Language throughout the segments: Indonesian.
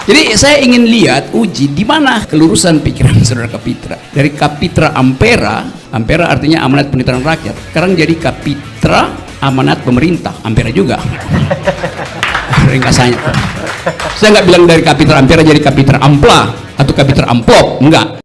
Jadi saya ingin lihat, uji di mana kelurusan pikiran saudara Kapitra. Dari Kapitra Ampera, Ampera artinya amanat penitaran rakyat. Sekarang jadi Kapitra amanat pemerintah, Ampera juga. Ringkasannya. Saya nggak bilang dari Kapitra Ampera jadi Kapitra Ampla atau Kapitra Amplop, enggak.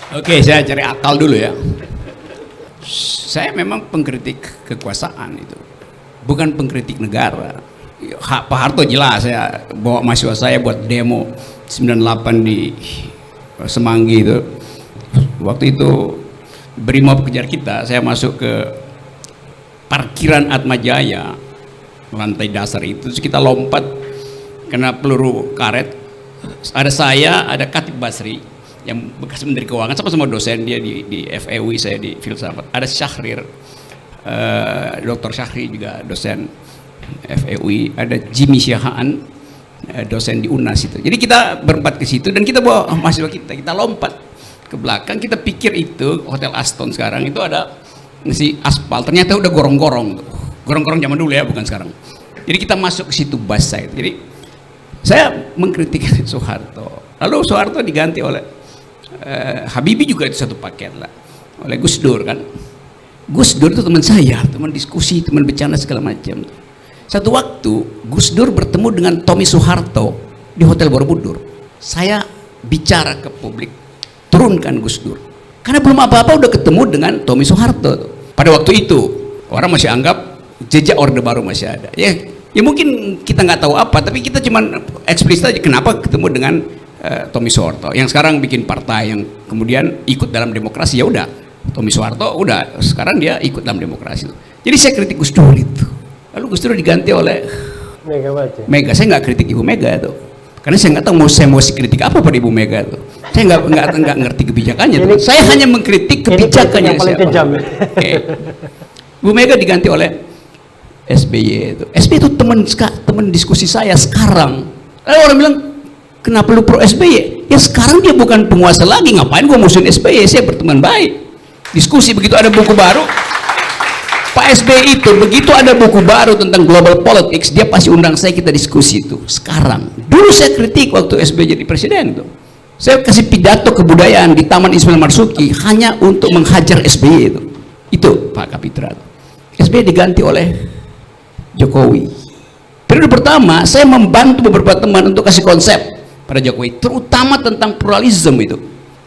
Oke, saya cari akal dulu ya. Saya memang pengkritik kekuasaan itu, bukan pengkritik negara. Pak Harto jelas, saya bawa mahasiswa saya buat demo 98 di Semanggi itu. Waktu itu Brimob kejar kita, saya masuk ke parkiran Atmajaya, lantai dasar itu, terus kita lompat kena peluru karet. Ada saya, ada Khatib Basri yang bekas Menteri Keuangan, sama-sama dosen, dia di FEUI, saya di Filsafat. Ada Syahrir, Dr. Syahri juga dosen FEUI. Ada Jimmy Syahaan, dosen di UNAS itu. Jadi kita berempat ke situ dan kita bawa mahasiswa kita lompat ke belakang. Kita pikir itu Hotel Aston sekarang itu ada si aspal, ternyata udah gorong-gorong tuh. Gorong-gorong zaman dulu ya, bukan sekarang. Jadi kita masuk ke situ basa itu. Jadi saya mengkritik Soeharto. Lalu Soeharto diganti oleh Habibie, juga itu satu paket lah, oleh Gus Dur kan. Gus Dur itu teman saya, teman diskusi, teman bercanda segala macam. Satu waktu Gus Dur bertemu dengan Tommy Soeharto di Hotel Borobudur. Saya bicara ke publik, turunkan Gus Dur, karena belum apa-apa udah ketemu dengan Tommy Soeharto. Pada waktu itu orang masih anggap jejak Orde Baru masih ada. Ya mungkin kita nggak tahu apa, tapi kita cuman eksplisit aja kenapa ketemu dengan Tommy Soeharto yang sekarang bikin partai yang kemudian ikut dalam demokrasi. Ya udah, Tommy Soeharto udah, sekarang dia ikut dalam demokrasi. Jadi saya kritik Gus Dur itu, lalu Gus Dur diganti oleh Mega. Saya nggak kritik Ibu Mega itu, karena saya nggak tahu mau kritik apa pada Ibu Mega itu. Saya nggak ngerti kebijakannya itu. Saya hanya mengkritik kebijakannya siapa. Ibu Mega diganti oleh SBY itu. SBY itu teman diskusi saya sekarang. Lalu orang bilang, kenapa lu pro SBY? Ya sekarang dia bukan penguasa lagi, ngapain gua musuhin SBY? Saya berteman baik, diskusi. Begitu ada buku baru Pak SBY itu, begitu ada buku baru tentang global politics, dia pasti undang saya, kita diskusi itu. Sekarang, dulu saya kritik waktu SBY jadi presiden tuh, saya kasih pidato kebudayaan di Taman Ismail Marzuki hanya untuk menghajar SBY itu Pak Kapitra. SBY diganti oleh Jokowi. Periode pertama saya membantu beberapa teman untuk kasih konsep pada Jokowi, terutama tentang pluralisme itu.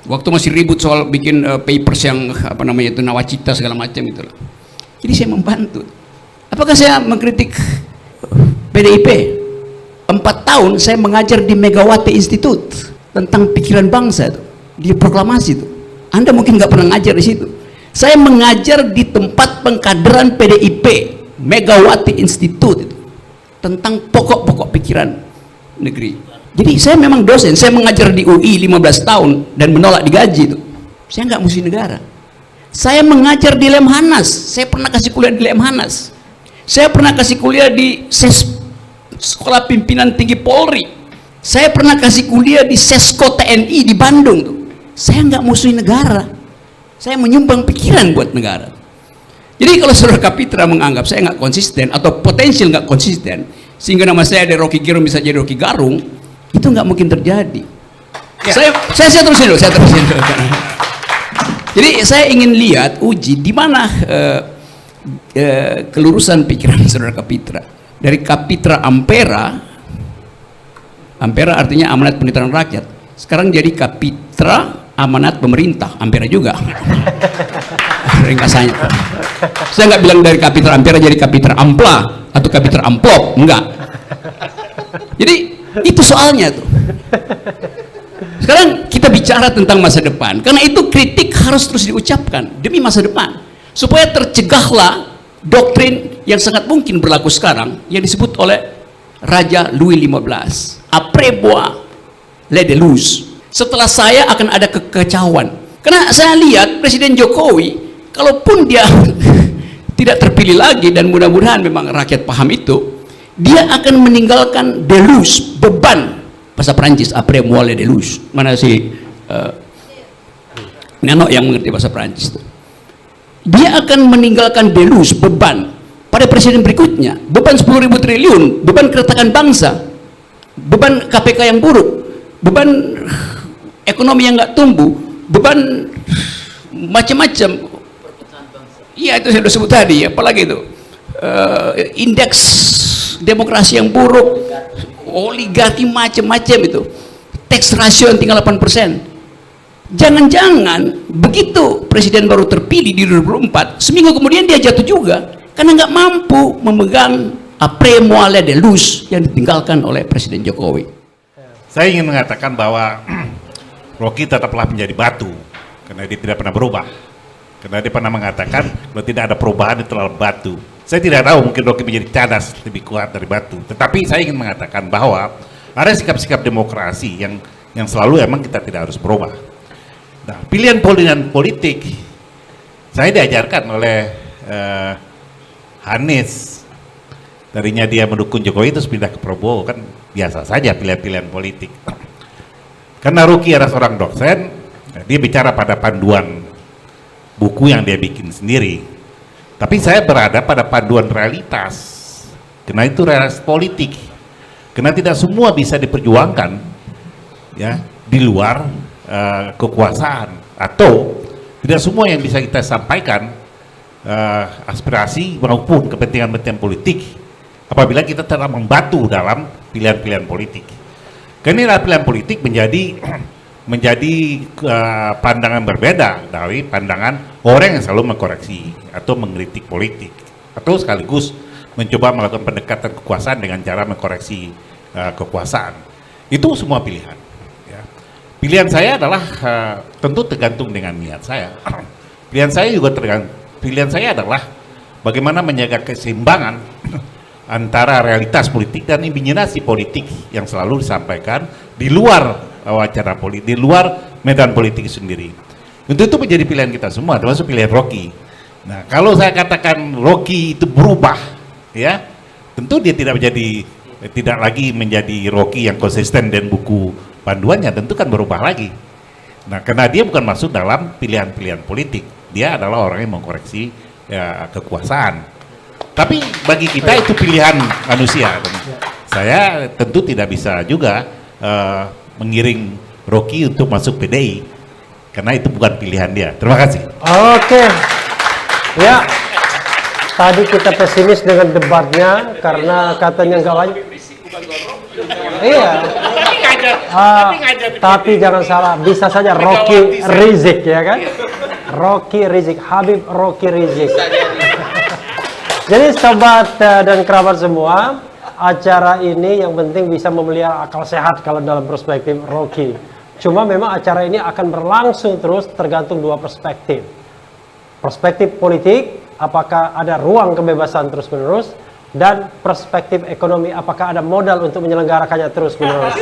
Waktu masih ribut soal bikin papers yang apa namanya itu nawacita segala macam itu. Jadi saya membantu. Apakah saya mengkritik PDIP? 4 tahun saya mengajar di Megawati Institute tentang pikiran bangsa itu, di proklamasi itu. Anda mungkin nggak pernah ngajar di situ. Saya mengajar di tempat pengkaderan PDIP, Megawati Institute itu, tentang pokok-pokok pikiran negeri. Jadi saya memang dosen, saya mengajar di UI 15 tahun dan menolak digaji itu. Saya nggak musuh negara. Saya mengajar di Lemhanas, saya pernah kasih kuliah di Lemhanas. Saya pernah kasih kuliah di Sekolah Pimpinan Tinggi Polri. Saya pernah kasih kuliah di Sesko TNI di Bandung tuh. Saya nggak musuh negara. Saya menyumbang pikiran buat negara. Jadi kalau saudara Kapitra menganggap saya nggak konsisten atau potensial nggak konsisten, sehingga nama saya dari Rocky Gerung bisa jadi Rocky Garung, itu nggak mungkin terjadi. Ya. Saya terusin dulu. Jadi saya ingin lihat, uji di mana kelurusan pikiran saudara Kapitra. Dari Kapitra Ampera, Ampera artinya amanat penitaran rakyat. Sekarang jadi Kapitra amanat pemerintah, Ampera juga. Ringkasannya. Saya nggak bilang dari Kapitra Ampera jadi Kapitra Ampla atau Kapitra Amplop, enggak. Jadi itu soalnya tuh. Sekarang kita bicara tentang masa depan, karena itu kritik harus terus diucapkan demi masa depan, supaya tercegahlah doktrin yang sangat mungkin berlaku sekarang yang disebut oleh Raja Louis XV, après moi les déluges. Setelah saya akan ada kekacauan. Karena saya lihat Presiden Jokowi, kalaupun dia tidak terpilih lagi, dan mudah-mudahan memang rakyat paham itu, dia akan meninggalkan delus, beban, bahasa Perancis, après moi le delus. Mana si Nano yang mengerti bahasa Perancis itu. Dia akan meninggalkan delus, beban pada presiden berikutnya, beban 10.000 triliun, beban keretakan bangsa, beban KPK yang buruk, beban ekonomi yang nggak tumbuh, beban macam-macam. Iya, itu saya sudah sebut tadi. Apalagi itu indeks demokrasi yang buruk, oligarki macam-macam itu, tax ratio yang tinggal 8%. Jangan-jangan begitu presiden baru terpilih di 2004, seminggu kemudian dia jatuh juga karena nggak mampu memegang après moi le delus yang ditinggalkan oleh Presiden Jokowi. Saya ingin mengatakan bahwa Rocky tetaplah menjadi batu karena dia tidak pernah berubah. Karena dia pernah mengatakan kalau tidak ada perubahan itu adalah batu. Saya tidak tahu, mungkin Rocky menjadi cadas lebih kuat dari batu. Tetapi saya ingin mengatakan bahwa ada sikap-sikap demokrasi yang selalu emang kita tidak harus berubah. Nah, pilihan politik saya diajarkan oleh Hanis. Tadinya dia mendukung Jokowi terus pindah ke Prabowo, kan biasa saja pilihan-pilihan politik. Karena Rocky adalah seorang dosen, dia bicara pada panduan buku yang dia bikin sendiri. Tapi saya berada pada panduan realitas. Karena itu realitas politik. Karena tidak semua bisa diperjuangkan ya di luar kekuasaan, atau tidak semua yang bisa kita sampaikan aspirasi maupun kepentingan-kepentingan politik apabila kita telah membatu dalam pilihan-pilihan politik. Karena pilihan politik menjadi pandangan berbeda dari pandangan orang yang selalu mengkoreksi atau mengkritik politik, atau sekaligus mencoba melakukan pendekatan kekuasaan dengan cara mengkoreksi kekuasaan. Itu semua pilihan. Pilihan saya adalah tentu tergantung dengan niat saya. Pilihan saya adalah bagaimana menjaga keseimbangan antara realitas politik dan imajinasi politik yang selalu disampaikan di luar wacana politik, di luar medan politik sendiri. Untuk itu menjadi pilihan kita semua, termasuk pilihan Rocky. Nah, kalau saya katakan Rocky itu berubah, ya, tentu dia tidak lagi menjadi Rocky yang konsisten dan buku panduannya tentu kan berubah lagi. Nah, karena dia bukan masuk dalam pilihan-pilihan politik, dia adalah orang yang mengkoreksi kekuasaan. Tapi bagi kita itu pilihan manusia. Saya tentu tidak bisa juga mengiring Rocky untuk masuk PDI, karena itu bukan pilihan dia. Terima kasih. Oke, ya. Tadi kita pesimis dengan debatnya karena katanya nggak banyak. Iya. Tapi jangan salah, bisa saja Rocky Rizik, ya kan? Rocky Rizik, Habib Rocky Rizik. Jadi sobat dan kerabat semua, acara ini yang penting bisa memelihara akal sehat kalau dalam perspektif Rocky. Cuma memang acara ini akan berlangsung terus tergantung dua perspektif. Perspektif politik, apakah ada ruang kebebasan terus-menerus, dan perspektif ekonomi, apakah ada modal untuk menyelenggarakannya terus-menerus.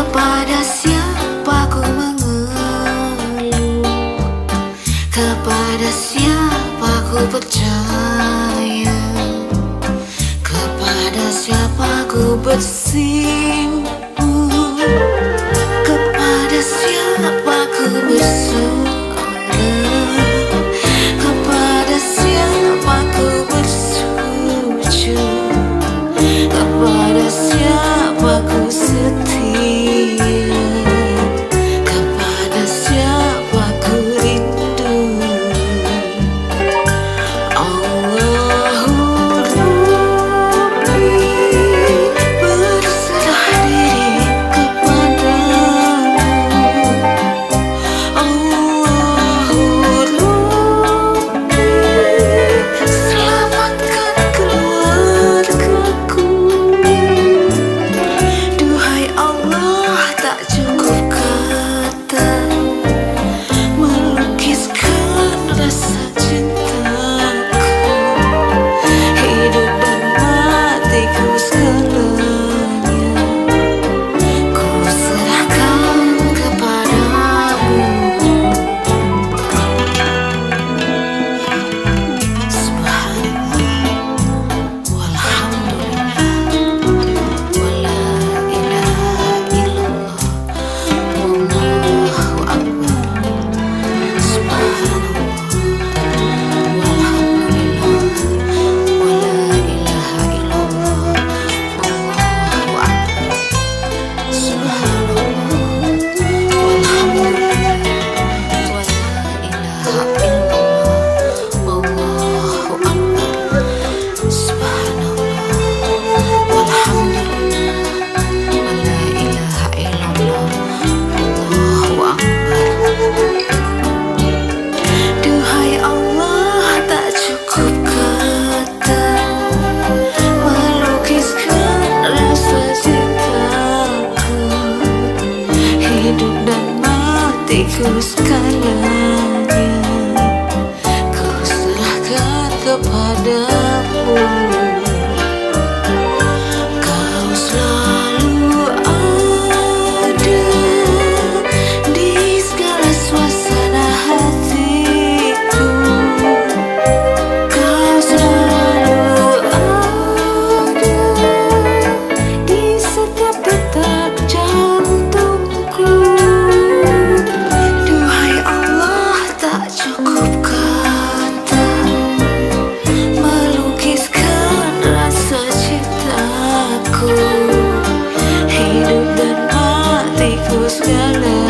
Kepada siapa ku mengeluh, kepada siapa ku percaya, kepada siapa ku bersimpuh, kepada siapa ku bersuara, kepada siapa ku bersujud, kepada siapa ku setia, kepada siapa ku rindu. Allahu Rabbi, berserah diri kepadamu. Allahu Rabbi, selamatkan keluargaku. Duhai Allah, tak cukup kata melukiskan rasa cintaku. Hidup dan matiku segalanya ku serahkan kepadamu. Subhanallah, walhamdulillah, wala ilaha illallah, wallahu akbar. Subhanallah, walhamdulillah, wala ilaha illallah, wallahu akbar. Subhanallah, walhamdulillah, wala ilaha illallah, wallahu akbar. Subhanallah, walhamdulillah, wala ilaha illallah, wallahu akbar. Duhai Allah, tak cukup kata melukiskan rasa cintaku. Hidup dan matiku segalanya ku serahkan kepadamu. Kau selalu ada di segala suasana hatiku. Kau selalu ada di setiap detak jantungku. Duhai Allah, tak cukup kata melukiskan rasa cintaku. Hidup dan matiku segalanya